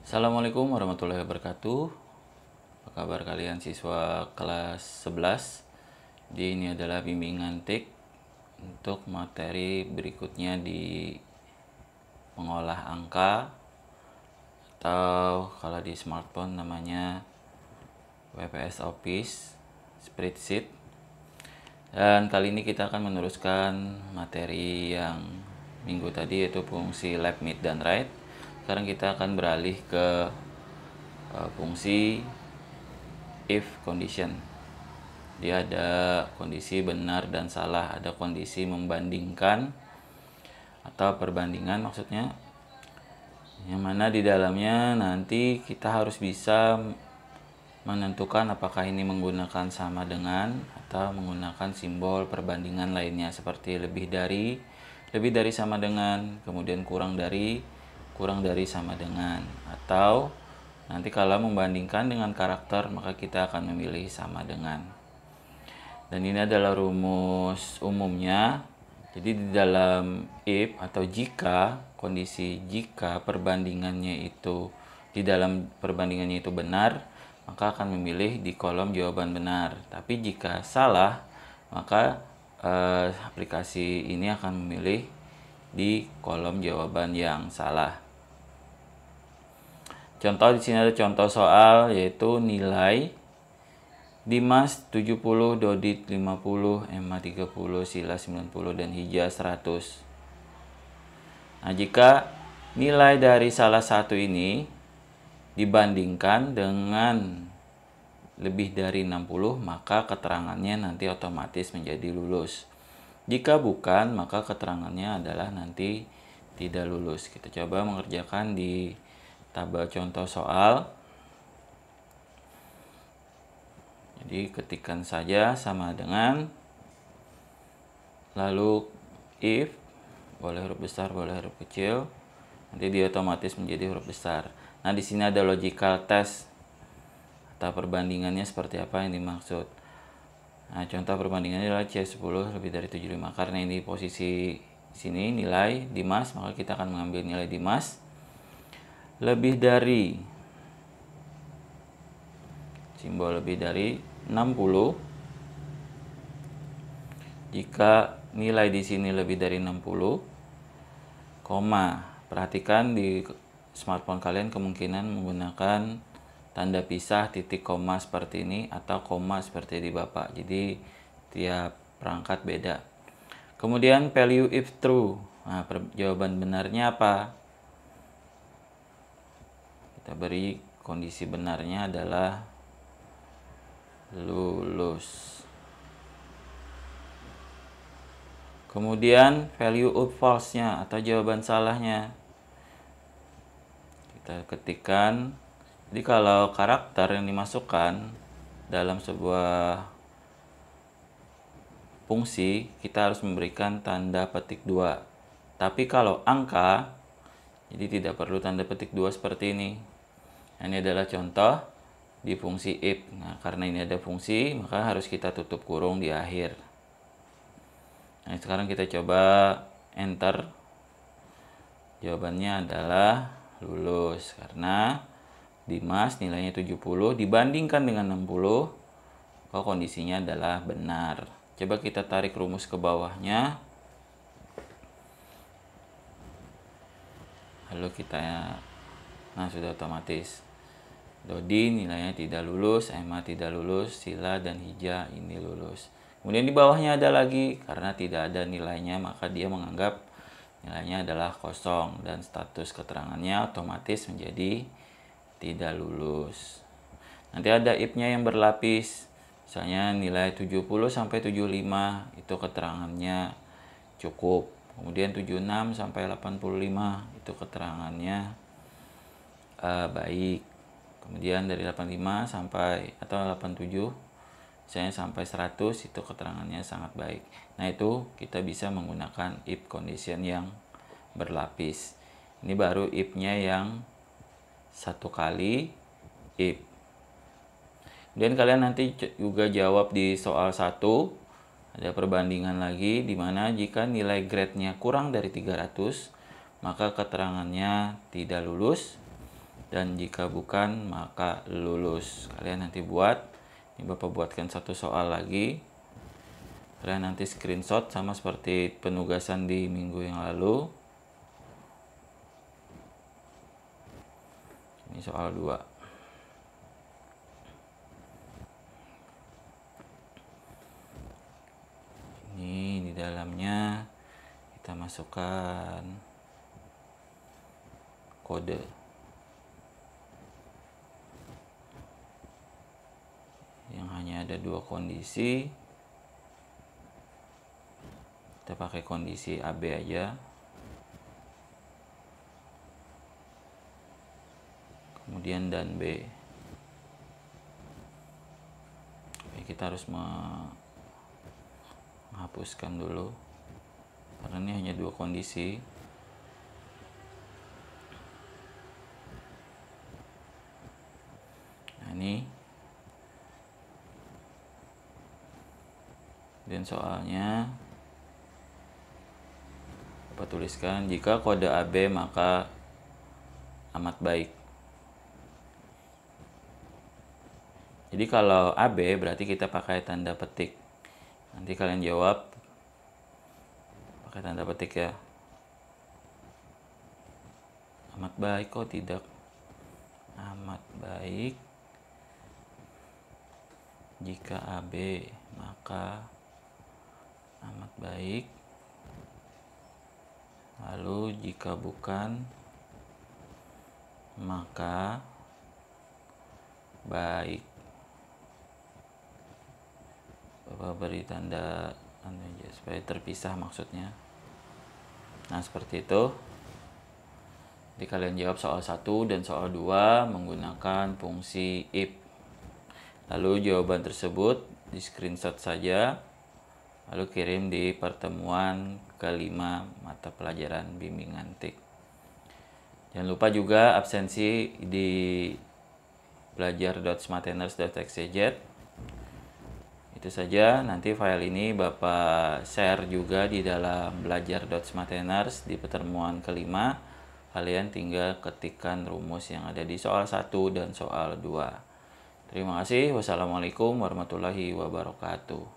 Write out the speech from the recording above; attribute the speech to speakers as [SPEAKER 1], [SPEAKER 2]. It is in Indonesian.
[SPEAKER 1] Assalamualaikum warahmatullahi wabarakatuh. Apa kabar kalian siswa kelas 11? Jadi ini adalah bimbingan TIK untuk materi berikutnya di mengolah angka, atau kalau di smartphone namanya WPS Office Spreadsheet. Dan kali ini kita akan meneruskan materi yang minggu tadi, yaitu fungsi left, mid, dan right. Sekarang kita akan beralih ke fungsi if condition. Dia ada kondisi benar dan salah, ada kondisi membandingkan atau perbandingan maksudnya, yang mana di dalamnya nanti kita harus bisa menentukan apakah ini menggunakan sama dengan atau menggunakan simbol perbandingan lainnya, seperti lebih dari sama dengan, kemudian kurang dari sama dengan, atau nanti kalau membandingkan dengan karakter maka kita akan memilih sama dengan. Dan ini adalah rumus umumnya. Jadi di dalam if atau jika, kondisi jika perbandingannya itu di dalam perbandingannya itu benar, maka akan memilih di kolom jawaban benar. Tapi jika salah, maka aplikasi ini akan memilih di kolom jawaban yang salah. Contoh di sini ada contoh soal, yaitu nilai Dimas 70, Dodit 50, Emma 30, Sila 90, dan Hija 100. Nah, jika nilai dari salah satu ini dibandingkan dengan lebih dari 60, maka keterangannya nanti otomatis menjadi lulus. Jika bukan, maka keterangannya adalah nanti tidak lulus. Kita coba mengerjakan di tabel contoh soal. Jadi ketikkan saja sama dengan, lalu if, boleh huruf besar, boleh huruf kecil, nanti dia otomatis menjadi huruf besar. Nah, di sini ada logical test atau perbandingannya seperti apa yang dimaksud. Nah, contoh perbandingannya adalah C10 lebih dari 75. Karena ini posisi sini nilai Dimas, maka kita akan mengambil nilai Dimas lebih dari, simbol lebih dari 60. Jika nilai di sini lebih dari 60, koma. Perhatikan di smartphone kalian kemungkinan menggunakan tanda pisah, titik koma seperti ini, atau koma seperti di Bapak. Jadi tiap perangkat beda. Kemudian value if true. Nah, jawaban benarnya apa? Kita beri kondisi benarnya adalah lulus. Kemudian value of false-nya atau jawaban salahnya kita ketikkan. Jadi kalau karakter yang dimasukkan dalam sebuah fungsi, kita harus memberikan tanda petik 2. Tapi kalau angka, jadi tidak perlu tanda petik 2 seperti ini. Ini adalah contoh di fungsi if. Nah, karena ini ada fungsi, maka harus kita tutup kurung di akhir. Nah, sekarang kita coba enter. Jawabannya adalah lulus, karena Dimas nilainya 70 dibandingkan dengan 60, kok kondisinya adalah benar. Coba kita tarik rumus ke bawahnya. Lalu kita, nah sudah otomatis. Dodi nilainya tidak lulus, Emma tidak lulus, Sila dan Hija ini lulus. Kemudian di bawahnya ada lagi, karena tidak ada nilainya maka dia menganggap nilainya adalah kosong dan status keterangannya otomatis menjadi tidak lulus. Nanti ada if-nya yang berlapis. Misalnya nilai 70 sampai 75 itu keterangannya cukup. Kemudian 76 sampai 85 itu keterangannya baik. Kemudian dari 85 sampai atau 87 misalnya sampai 100 itu keterangannya sangat baik. Nah, itu kita bisa menggunakan if condition yang berlapis. Ini baru if-nya yang satu kali if. Kemudian kalian nanti juga jawab di soal 1. Ada perbandingan lagi, di mana jika nilai grade-nya kurang dari 300, maka keterangannya tidak lulus. dan jika bukan maka lulus. Kalian nanti buat, ini Bapak buatkan satu soal lagi. Kalian nanti screenshot sama seperti penugasan di minggu yang lalu. Ini soal 2. Ini di dalamnya kita masukkan kode. Yang hanya ada 2 kondisi. Kita pakai kondisi AB aja. Kemudian dan B. Oke, kita harus menghapuskan dulu karena ini hanya 2 kondisi. Nah, ini dan soalnya Bapak tuliskan, jika kode AB maka amat baik. Jadi kalau AB berarti kita pakai tanda petik. Nanti kalian jawab pakai tanda petik ya. Amat baik kok tidak. Amat baik jika AB maka amat baik. Lalu jika bukan maka baik. Bapak beri tanda aja supaya terpisah maksudnya. Nah, seperti itu. Jadi kalian jawab soal 1 dan soal 2 menggunakan fungsi if. Lalu jawaban tersebut di screenshot saja, lalu kirim di pertemuan kelima mata pelajaran bimbingan TIK. Jangan lupa juga absensi di belajar.smateners.xyz. Itu saja, nanti file ini Bapak share juga di dalam belajar.smateners di pertemuan kelima. Kalian tinggal ketikkan rumus yang ada di soal 1 dan soal 2. Terima kasih. Wassalamualaikum warahmatullahi wabarakatuh.